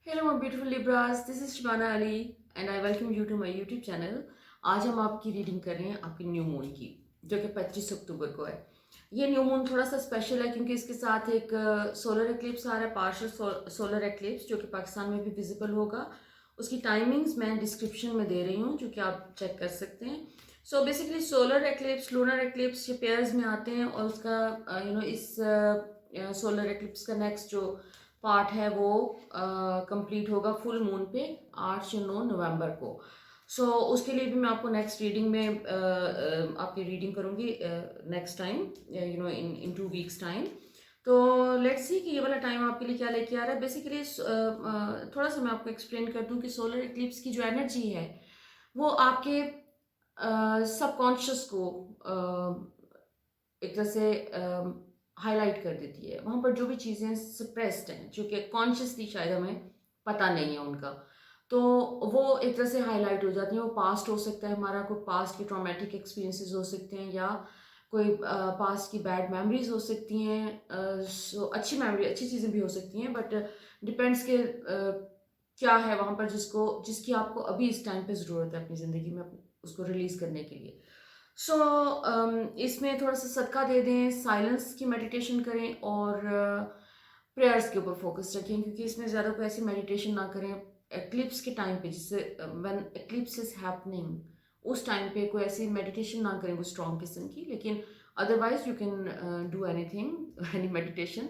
Hello my beautiful libras, this is Shibana Ali and I welcome you to my YouTube channel. आज हम आपकी reading कर रहे हैं आपकी न्यू मून की, जो कि 25 अक्टूबर को है। ये न्यू मून थोड़ा सा स्पेशल है क्योंकि इसके साथ एक सोलर एक्लिप्स आ रहा है, पार्शियल सोलर एक्लिप्स, जो कि पाकिस्तान में भी विजिबल होगा। उसकी टाइमिंग्स मैं डिस्क्रिप्शन में दे रही हूँ, जो कि आप चेक कर सकते हैं। So basically solar eclipse, lunar eclipse ये पेयर्स में आते हैं, और उसका इस सोलर एक्लिप्स का नेक्स्ट जो पार्ट है वो कंप्लीट होगा फुल मून पे 8 या 9 नवंबर को। उसके लिए भी मैं आपको नेक्स्ट रीडिंग में आपकी रीडिंग करूँगी नेक्स्ट टाइम, इन 2 वीक्स टाइम। तो लेट्स सी कि ये वाला टाइम आपके लिए क्या लेके आ रहा है। बेसिकली थोड़ा सा मैं आपको एक्सप्लेन कर दूं कि सोलर इक्लिप्स की जो एनर्जी है वो आपके सबकॉन्शियस को एक तरह से हाईलाइट कर देती है। वहाँ पर जो भी चीज़ें सप्रेस्ड हैं, जो कि कॉन्शियसली शायद हमें पता नहीं है उनका, तो वो एक तरह से हाईलाइट हो जाती हैं। वो पास्ट हो सकता है हमारा, कोई पास्ट के ट्रॉमेटिक एक्सपीरियंसेस हो सकते हैं, या कोई पास्ट की बैड मेमोरीज हो सकती हैं। अच्छी मेमोरी, अच्छी चीज़ें भी हो सकती हैं, बट डिपेंड्स के क्या है वहाँ पर जिसकी आपको अभी इस टाइम पे ज़रूरत है अपनी ज़िंदगी में, उसको रिलीज़ करने के लिए। इसमें थोड़ा सा सदका दे दें, साइलेंस की मेडिटेशन करें, और प्रेयर्स के ऊपर फोकस रखें, क्योंकि इसमें ज़्यादा कोई ऐसी मेडिटेशन ना करें एक्लिप्स के टाइम पे, जिससे व्हेन एक्लिप्स इज हैपनिंग उस टाइम पे कोई ऐसी मेडिटेशन ना करें कोई स्ट्रॉन्ग किस्म की। लेकिन otherwise you can do anything, any meditation.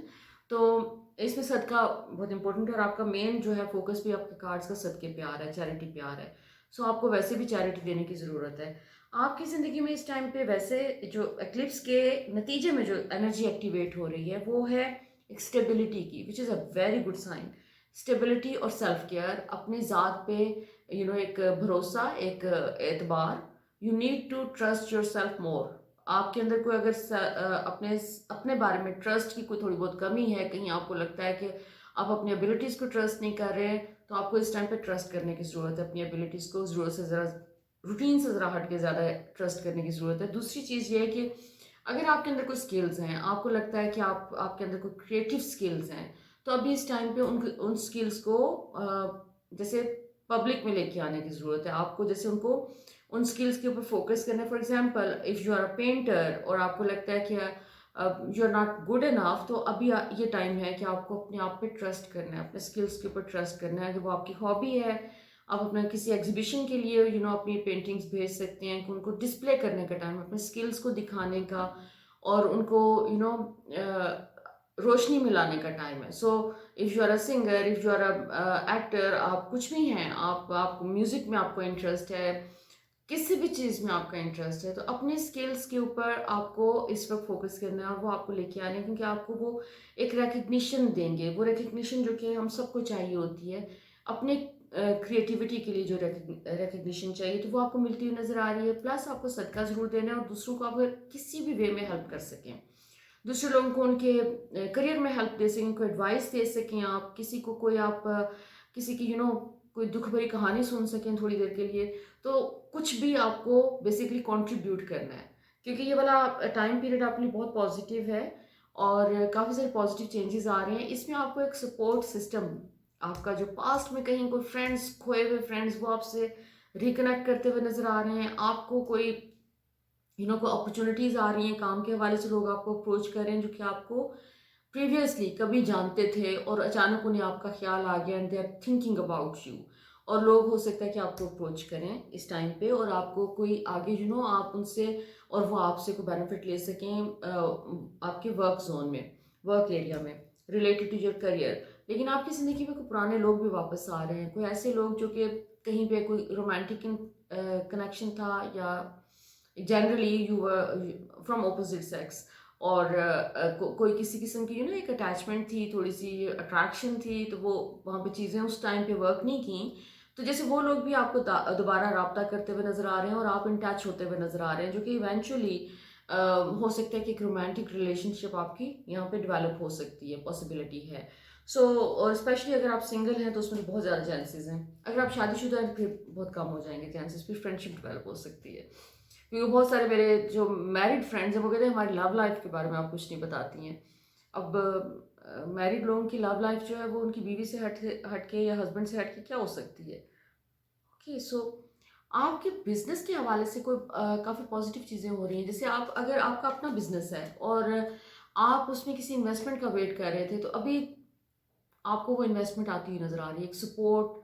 तो इसमें सदका बहुत इंपॉर्टेंट है, और आपका मेन जो है फोकस भी आपके कार्ड्स का सदके पे आ रहा है, चैरिटी पे आ रहा है। आपको वैसे भी चैरिटी देने की ज़रूरत है आपकी ज़िंदगी में इस टाइम पे। वैसे जो एक्लिप्स के नतीजे में जो एनर्जी एक्टिवेट हो रही है वो है एक स्टेबिलिटी की, which is a very good sign. Stability और सेल्फ केयर, अपनी ज़ात पे एक भरोसा, एक एतबार। You need to trust your self more. आपके अंदर कोई अगर अपने अपने बारे में ट्रस्ट की कोई थोड़ी बहुत कमी है, कहीं आपको लगता है कि आप अपनी एबिलिटीज़ को ट्रस्ट नहीं कर रहे, तो आपको इस टाइम पे ट्रस्ट करने की ज़रूरत है। अपनी एबिलिटीज़ को ज़रूरत से ज़रा, रूटीन से ज़रा हट के ज़्यादा ट्रस्ट करने की ज़रूरत है। दूसरी चीज़ ये है कि अगर आपके अंदर कोई स्किल्स हैं, आपको लगता है कि आपके अंदर कोई क्रिएटिव स्किल्स हैं, तो अभी इस टाइम पे उन स्किल्स को जैसे पब्लिक में लेके आने की ज़रूरत है आपको। जैसे उनको उन स्किल्स के ऊपर फोकस करना है। For example, if you are a painter और आपको लगता है कि you are not good enough, तो अभी ये टाइम है कि आपको अपने आप पे ट्रस्ट करना है, अपने स्किल्स के ऊपर ट्रस्ट करना है। अगर वो आपकी हॉबी है, आप अपना किसी एग्जीबिशन के लिए अपनी पेंटिंग्स भेज सकते हैं, कि उनको डिस्प्ले करने का टाइम, अपने स्किल्स को दिखाने का, और उनको रोशनी में लाने का टाइम है। If you are a singer, if you are a actor, आप कुछ भी हैं, आप म्यूज़िक में आपको इंटरेस्ट है, किसी भी चीज़ में आपका इंटरेस्ट है, तो अपने स्किल्स के ऊपर आपको इस वक्त फोकस करना है, और वो आपको लेके आने हैं, क्योंकि आपको वो एक रिकग्निशन देंगे। वो रिकग्निशन जो कि हम सबको चाहिए होती है अपने क्रिएटिविटी के लिए, जो रिकग्निशन चाहिए, तो वो आपको मिलती हुई नज़र आ रही है। प्लस आपको सदका ज़रूर देना है, और दूसरों को आप अगर किसी भी वे में हेल्प कर सकें, दूसरे लोगों को उनके करियर में हेल्प दे सकें, उनको एडवाइस दे सकें, आप किसी को कोई आप किसी की कोई दुख भरी कहानी सुन सकें थोड़ी देर के लिए, तो कुछ भी आपको बेसिकली कंट्रीब्यूट करना है। क्योंकि ये वाला टाइम पीरियड आपके लिए बहुत पॉजिटिव है, और काफ़ी सारे पॉजिटिव चेंजेस आ रहे हैं। इसमें आपको एक सपोर्ट सिस्टम, आपका जो पास्ट में कहीं कोई फ्रेंड्स, खोए हुए फ्रेंड्स, वो आपसे रिकनेक्ट करते हुए नजर आ रहे हैं। आपको कोई कोई अपॉर्चुनिटीज आ रही हैं, काम के हवाले से लोग आपको अप्रोच कर रहे हैं, जो कि आपको प्रीवियसली कभी जानते थे, और अचानक उन्हें आपका ख्याल आ गया, and they are thinking about you. और लोग हो सकता है कि आपको अप्रोच करें इस टाइम पे, और आपको कोई आगे आप उनसे, और वो आपसे कोई बेनिफिट ले सकें आपके वर्क जोन में, वर्क एरिया में, रिलेटेड टू योर करियर। लेकिन आपकी ज़िंदगी में कोई पुराने लोग भी वापस आ रहे हैं, कोई ऐसे लोग जो कि कहीं पे कोई रोमांटिक कनेक्शन था, या generally you from opposite sex, और कोई किसी किस्म की एक अटैचमेंट थी, थोड़ी सी अट्रैक्शन थी, तो वो वहाँ पे चीज़ें उस टाइम पे वर्क नहीं की। तो जैसे वो लोग भी आपको दोबारा राब्ता करते हुए नज़र आ रहे हैं, और आप इन टच होते हुए नज़र आ रहे हैं, जो कि इवेंचुअली हो सकता है कि एक रोमांटिक रिलेशनशिप आपकी यहाँ पे डेवलप हो सकती है, पॉसिबिलिटी है। और स्पेशली अगर आप सिंगल हैं तो उसमें तो बहुत ज़्यादा चांसेस हैं। अगर आप शादीशुदा हैं तो फिर बहुत कम हो जाएंगे चांसेस, फिर फ्रेंडशिप डेवलप हो सकती है। क्योंकि बहुत सारे मेरे जो मैरिड फ्रेंड्स हैं वो कहते हैं हमारी लव लाइफ के बारे में आप कुछ नहीं बताती हैं। अब मैरिड लोगों की लव लाइफ जो है वो उनकी बीवी से हट के या हस्बैंड से हट के क्या हो सकती है। ओके, सो आपके बिजनेस के हवाले से कोई काफ़ी पॉजिटिव चीज़ें हो रही हैं, जैसे आप अगर आपका अपना बिजनेस है और आप उसमें किसी इन्वेस्टमेंट का वेट कर रहे थे, तो अभी आपको वो इन्वेस्टमेंट आती हुई नज़र आ रही है, एक support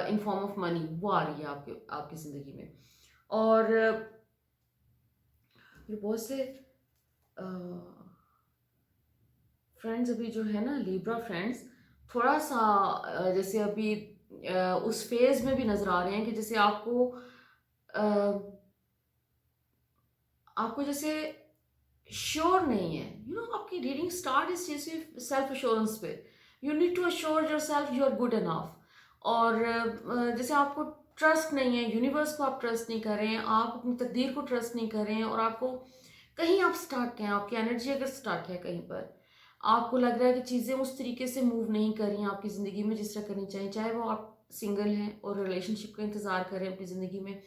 in form of money वो आ रही है आपके आपकी ज़िंदगी में। और फिर बहुत से फ्रेंड्स अभी जो है ना, लिब्रा फ्रेंड्स, थोड़ा सा जैसे अभी उस फेज में भी नज़र आ रहे हैं कि जैसे अ, आपको जैसे श्योर नहीं है, आपकी रीडिंग स्टार्ट इस चीज़ से सेल्फ अश्योरेंस पे, you need to assure your self you are good enough. और जैसे आपको ट्रस्ट नहीं है, यूनिवर्स को आप ट्रस्ट नहीं कर रहे हैं, आप अपनी तकदीर को ट्रस्ट नहीं कर रहे हैं, और आपको कहीं आप स्टक हैं, आपकी एनर्जी अगर स्टक है कहीं पर, आपको लग रहा है कि चीज़ें उस तरीके से मूव नहीं कर रही हैं आपकी ज़िंदगी में जिस तरह करनी चाहिए, चाहे वो आप सिंगल हैं और रिलेशनशिप का इंतज़ार करें अपनी ज़िंदगी में,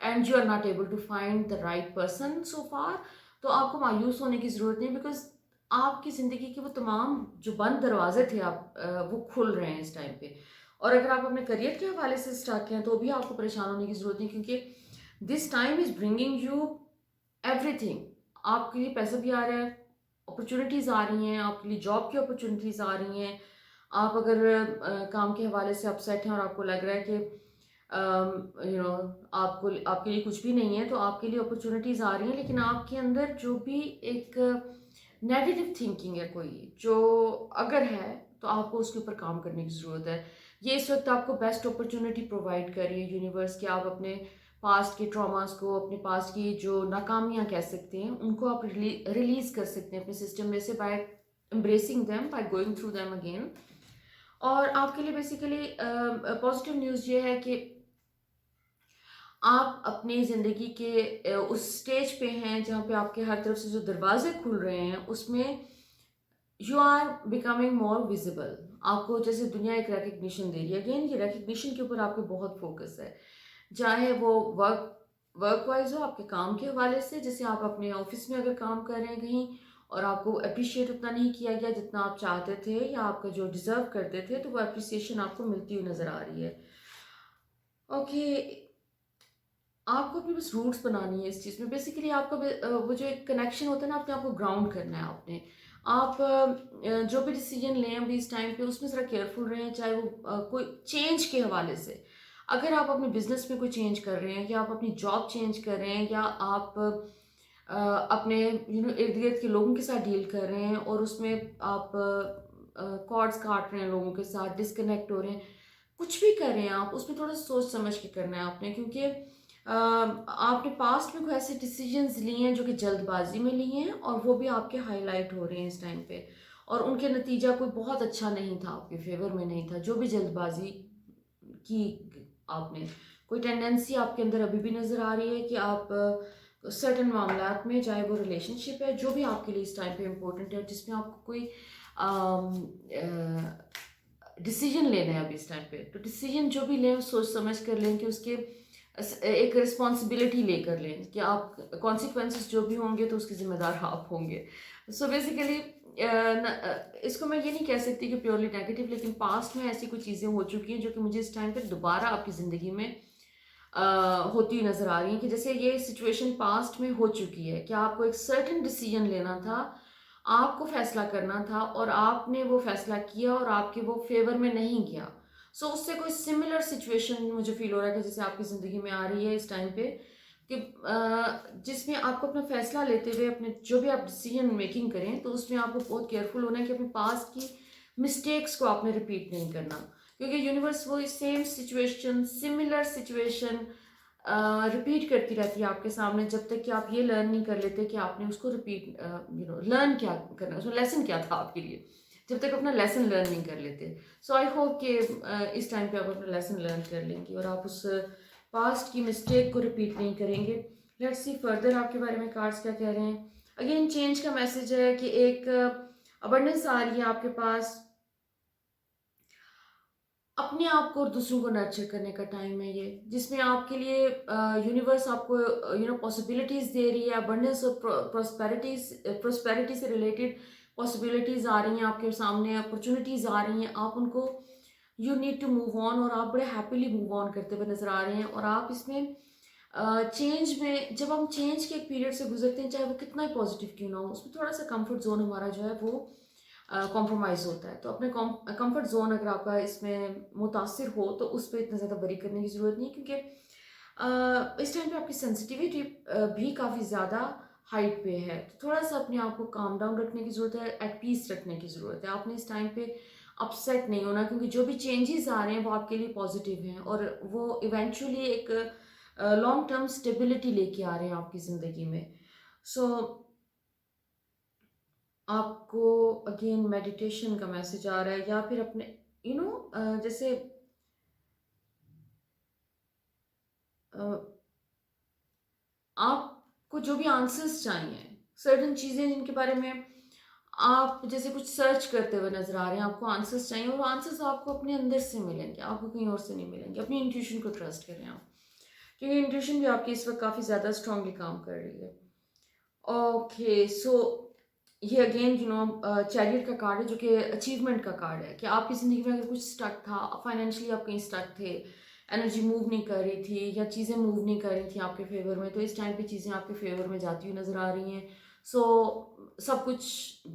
and you are not able to find the right person so far, तो आपको मायूस होने की ज़रूरत नहीं, बिकॉज आपकी ज़िंदगी के वो तमाम जो बंद दरवाजे थे वो खुल रहे हैं इस टाइम पे। और अगर आप अपने करियर के हवाले से स्टक हैं तो भी आपको परेशान होने की ज़रूरत नहीं, क्योंकि this time is bringing you everything. आपके लिए पैसा भी आ रहा है, अपॉर्चुनिटीज़ आ रही हैं, आपके लिए जॉब की अपॉर्चुनिटीज़ आ रही हैं। आप अगर काम के हवाले से अपसेट हैं और आपको लग रहा है कि आपको आपके लिए कुछ भी नहीं है, तो आपके लिए अपॉर्चुनिटीज़ आ रही हैं, लेकिन आपके अंदर जो भी एक नेगेटिव थिंकिंग है कोई, जो अगर है, तो आपको उसके ऊपर काम करने की ज़रूरत है। ये इस वक्त आपको बेस्ट अपॉर्चुनिटी प्रोवाइड कर रही है यूनिवर्स, कि आप अपने पास्ट के ट्रॉमास को, अपने पास्ट की जो नाकामियाँ कह सकते हैं, उनको आप रिलीज़ कर सकते हैं अपने सिस्टम में से, by embracing them, by going through them again. और आपके लिए बेसिकली पॉजिटिव न्यूज़ ये है कि आप अपनी ज़िंदगी के उस स्टेज पे हैं जहाँ पे आपके हर तरफ से जो दरवाजे खुल रहे हैं, उसमें you are becoming more visible. आपको जैसे दुनिया एक रिकग्निशन दे रही है, अगेन ये रिकग्निशन के ऊपर आपके बहुत फोकस है, चाहे वो वर्क वर्क वाइज हो, आपके काम के हवाले से, जैसे आप अपने ऑफिस में अगर काम कर रहे हैं कहीं और आपको अप्रिशिएट उतना नहीं किया गया जितना आप चाहते थे या आपका जो डिजर्व करते थे, तो वो अप्रिसिएशन आपको मिलती हुई नज़र आ रही है। ओके, आपको अपनी बस रूट्स बनानी है इस चीज़ में, बेसिकली आपका वो जो एक कनेक्शन होता है ना, अपने आप को ग्राउंड करना है आपने। आप जो भी डिसीजन लें अभी इस टाइम पे, उसमें ज़रा केयरफुल रहें, चाहे वो कोई चेंज के हवाले से, अगर आप अपने बिजनेस में कोई चेंज कर रहे हैं, या आप अपनी जॉब चेंज कर रहे हैं, या आप अपने इर्द गिर्द के लोगों के साथ डील कर रहे हैं और उसमें आप कॉर्ड्स काट रहे हैं लोगों के साथ, डिस्कनेक्ट हो रहे हैं, कुछ भी कर रहे हैं आप, उसमें थोड़ा सोच समझ के करना है आपने, क्योंकि आपने पास्ट में कोई ऐसे डिसीजंस लिए हैं जो कि जल्दबाजी में लिए हैं, और वो भी आपके हाईलाइट हो रहे हैं इस टाइम पे, और उनके नतीजा कोई बहुत अच्छा नहीं था, आपके फेवर में नहीं था, जो भी जल्दबाजी की आपने, कोई टेंडेंसी आपके अंदर अभी भी नज़र आ रही है कि आप सर्टन मामलात में, चाहे वो रिलेशनशिप है, जो भी आपके लिए इस टाइम पे इम्पोर्टेंट है, जिसमें आपको कोई डिसीजन लेना है अभी इस टाइम पे, तो डिसीजन जो भी लें वो सोच समझ कर लें, कि उसके एक रिस्पॉन्सिबिलिटी लेकर लें कि आप कॉन्सिक्वेंसेस जो भी होंगे तो उसके ज़िम्मेदार आप होंगे। सो बेसिकली इसको मैं ये नहीं कह सकती कि प्योरली नेगेटिव, लेकिन पास्ट में ऐसी कुछ चीज़ें हो चुकी हैं जो कि मुझे इस टाइम पे दोबारा आपकी ज़िंदगी में होती हुई नज़र आ रही हैं, कि जैसे ये सिचुएशन पास्ट में हो चुकी है कि आपको एक सर्टेन डिसीजन लेना था, आपको फैसला करना था, और आपने वो फैसला किया और आपके वो फेवर में नहीं गया। सो उससे कोई सिमिलर सिचुएशन मुझे फील हो रहा है कि जैसे आपकी ज़िंदगी में आ रही है इस टाइम पे, कि जिसमें आपको अपना फैसला लेते हुए, अपने जो भी आप डिसीजन मेकिंग करें, तो उसमें आपको बहुत केयरफुल होना है कि अपने पास्ट की मिस्टेक्स को आपने रिपीट नहीं करना, क्योंकि यूनिवर्स वो same situation, similar situation repeat करती रहती है आपके सामने, जब तक कि आप ये लर्न नहीं कर लेते कि आपने उसको रिपीट लर्न क्या करना, उसमें लेसन क्या था आपके लिए, जब तक अपना लेसन लर्न नहीं कर लेते। सो आई होप कि इस टाइम पे आप अपना लेसन लर्न कर लेंगे और आप उस पास्ट की मिस्टेक को रिपीट नहीं करेंगे। लेट्स सी फर्दर आपके बारे में कार्ड्स क्या कह रहे हैं। अगेन चेंज का मैसेज है कि एक अबंडेंस आ रही है आपके पास, अपने आप को और दूसरों को नर्चर करने का टाइम है ये, जिसमें आपके लिए यूनिवर्स आपको पॉसिबिलिटीज दे रही है, अबंडेंस और प्रोस्पेरिटी से रिलेटेड पॉसिबिलिटीज़ आ रही हैं आपके सामने, अपॉर्चुनिटीज़ आ रही हैं, आप उनको you need to move on, और आप बड़े हैप्पीली मूव ऑन करते हुए नज़र आ रहे हैं। और आप इसमें चेंज में, जब हम चेंज के एक पीरियड से गुजरते हैं, चाहे वो कितना ही पॉजिटिव क्यों ना हो, उसमें थोड़ा सा कंफर्ट जोन हमारा जो है वो कॉम्प्रोमाइज़ होता है। तो अपने कंफर्ट जोन अगर आपका इसमें मुतासिर हो तो उस पर इतना ज़्यादा वरी करने की ज़रूरत नहीं है, क्योंकि इस टाइम पे आपकी सेंसिटिविटी भी काफ़ी ज़्यादा हाइट पे है। तो थोड़ा सा अपने आप को काम डाउन रखने की ज़रूरत है, एट पीस रखने की ज़रूरत है। आपने इस टाइम पे अपसेट नहीं होना, क्योंकि जो भी चेंजेस आ रहे हैं वो आपके लिए पॉजिटिव हैं, और वो इवेंचुअली एक लॉन्ग टर्म स्टेबिलिटी लेके आ रहे हैं आपकी ज़िंदगी में। सो आपको अगेन मेडिटेशन का मैसेज आ रहा है, या फिर अपने जैसे अ, आपको जो भी आंसर्स चाहिए, सर्टेन चीज़ें जिनके बारे में आप जैसे कुछ सर्च करते हुए नज़र आ रहे हैं, आपको आंसर्स चाहिए, और वो आंसर्स आपको अपने अंदर से मिलेंगे, आपको कहीं और से नहीं मिलेंगे। अपनी इंट्यूशन को ट्रस्ट करें आप, क्योंकि इंट्यूशन भी आपकी इस वक्त काफ़ी ज़्यादा स्ट्रांगली काम कर रही है। ओके, सो ये अगेन चैरियट का कार्ड है, जो कि अचीवमेंट का कार्ड है, कि आपकी ज़िंदगी में अगर कुछ स्टक था, फाइनेंशियली आप कहीं स्टक थे, एनर्जी मूव नहीं कर रही थी, या चीज़ें मूव नहीं कर रही थी आपके फेवर में, तो इस टाइम पे चीज़ें आपके फेवर में जाती हुई नज़र आ रही हैं। सो सब कुछ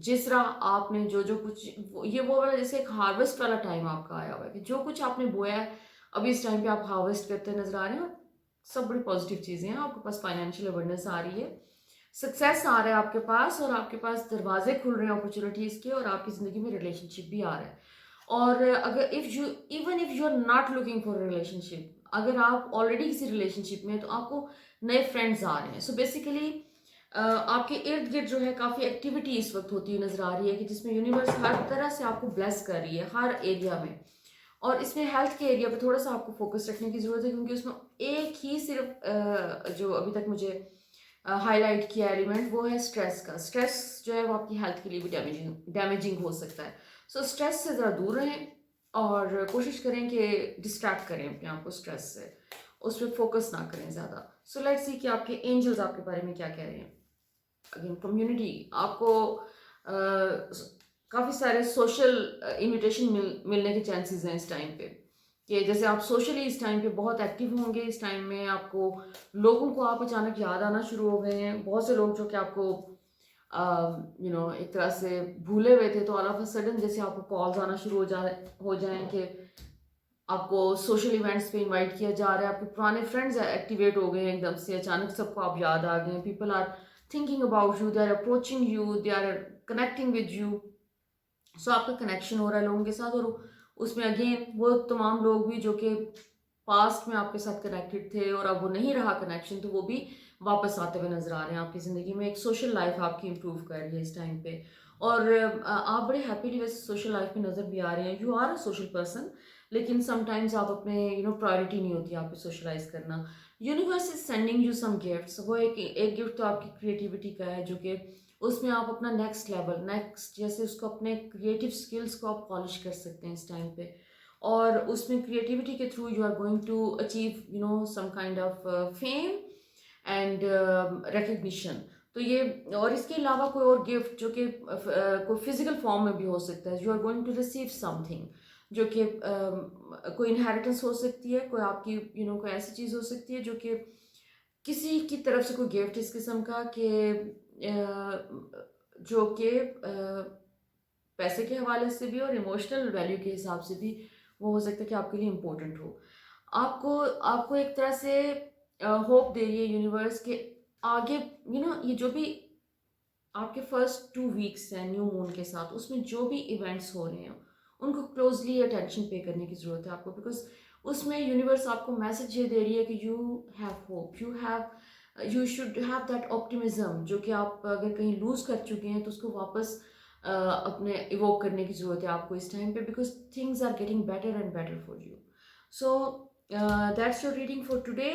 जिस तरह आपने जो जो कुछ ये वो वाला जैसे एक हार्वेस्ट वाला टाइम आपका आया हुआ है, कि जो कुछ आपने बोया है अभी इस टाइम पे आप हार्वेस्ट करते नज़र आ रहे हैं, और सब बड़ी पॉजिटिव चीज़ें हैं। आपके पास फाइनेंशियल अबंडेंस आ रही है, सक्सेस आ रहा है आपके पास, और आपके पास दरवाजे खुल रहे हैं अपॉर्चुनिटीज़ के, और आपकी ज़िंदगी में रिलेशनशिप भी आ रहा है। और अगर if you are not looking for relationship, अगर आप ऑलरेडी किसी रिलेशनशिप में हैं, तो आपको नए फ्रेंड्स आ रहे हैं। सो बेसिकली आपके इर्द गिर्द जो है काफ़ी एक्टिविटी इस वक्त होती हुई नज़र आ रही है, कि जिसमें यूनिवर्स हर तरह से आपको ब्लेस कर रही है, हर एरिया में। और इसमें हेल्थ के एरिया पे थोड़ा सा आपको फोकस रखने की ज़रूरत है, क्योंकि उसमें एक ही सिर्फ जो अभी तक मुझे हाईलाइट किया एलिमेंट, वो है स्ट्रेस का। स्ट्रेस जो है वो आपकी हेल्थ के लिए भी डैमेजिंग हो सकता है। सो स्ट्रेस से ज़रा दूर रहें, और कोशिश करें कि डिस्ट्रैक्ट करें अपने आप को स्ट्रेस से, उस पर फोकस ना करें ज़्यादा। सो लेट्स सी कि आपके एंजल्स आपके बारे में क्या कह रहे हैं। अगेन कम्युनिटी, आपको काफ़ी सारे सोशल इनविटेशन मिलने के चांसेस हैं इस टाइम पे, कि जैसे आप सोशली इस टाइम पे बहुत एक्टिव होंगे। इस टाइम में आपको लोगों को आप अचानक याद आना शुरू हो गए हैं। बहुत से लोग जो कि आपको एक तरह से भूले हुए थे, तो ऑल ऑफ अ सडन जैसे आपको कॉल्स आना शुरू हो जाएं कि आपको सोशल इवेंट्स पे इनवाइट किया जा रहा है। आपके पुराने फ्रेंड्स एक्टिवेट हो गए हैं एकदम से, अचानक सबको आप याद आ गए। People are thinking about you, they are approaching you, they are connecting with you. So आपका कनेक्शन हो रहा है लोगों के साथ, और उसमें अगेन वो तमाम लोग भी जो कि पास्ट में आपके साथ कनेक्टेड थे, और अब वो नहीं रहा कनेक्शन, तो वो भी वापस आते हुए नजर आ रहे हैं आपकी ज़िंदगी में। एक सोशल लाइफ आपकी इंप्रूव कर रही है इस टाइम पे, और आप बड़े हैप्पीली वैसे सोशल लाइफ में नज़र भी आ रहे हैं। You are a social person, लेकिन समटाइम्स आप अपने प्रायोरिटी नहीं होती आपकी सोशलाइज करना। Universe is sending you some gifts. वो एक गिफ्ट तो आपकी क्रिएटिविटी का है, जो कि उसमें आप अपना नेक्स्ट लेवल, नेक्स्ट जैसे उसको अपने क्रिएटिव स्किल्स को आप पॉलिश कर सकते हैं इस टाइम पे, और उसमें क्रिएटिविटी के through you are going to achieve some kind of fame and recognition. तो ये, और इसके अलावा कोई और गिफ्ट जो कि कोई फिजिकल फॉर्म में भी हो सकता है। You are going to receive something, जो कि कोई इनहेरिटेंस हो सकती है, कोई आपकी कोई ऐसी चीज़ हो सकती है जो कि किसी की तरफ से कोई गिफ्ट इस किस्म का, कि जो कि पैसे के हवाले से भी और इमोशनल वैल्यू के हिसाब से भी वो हो सकता है कि आपके लिए इम्पोर्टेंट हो। आपको आपको एक तरह से होप दे रही है यूनिवर्स के आगे। ये जो भी आपके फर्स्ट 2 वीक्स हैं न्यू मून के साथ, उसमें जो भी इवेंट्स हो रहे हैं उनको क्लोजली अटेंशन पे करने की ज़रूरत है आपको, बिकॉज उसमें यूनिवर्स आपको मैसेज ये दे रही है कि you have hope, you should have that optimism, जो कि आप अगर कहीं लूज़ कर चुके हैं तो उसको वापस अपने इवोक करने की ज़रूरत है आपको इस टाइम पे, because things are getting better and better for you. So that's your reading for today.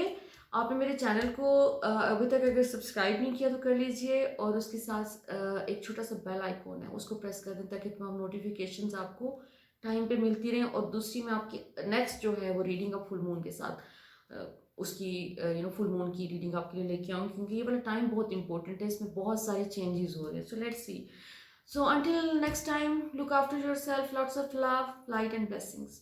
आपने मेरे चैनल को अभी तक अगर सब्सक्राइब नहीं किया तो कर लीजिए, और उसके साथ एक छोटा सा बेल आइकॉन है, उसको प्रेस कर दें, ताकि तमाम नोटिफिकेशंस आपको टाइम पे मिलती रहें। और दूसरी मैं आपकी नेक्स्ट जो है वो रीडिंग ऑफ फुल मून के साथ उसकी फुल मून की रीडिंग आपके लिए लेके आऊँ, क्योंकि ये वाला टाइम बहुत इंपॉर्टेंट है, इसमें बहुत सारे चेंजेस हो रहे हैं। So let's see. So until next time, look after yourself. Lots of love, light, and blessings.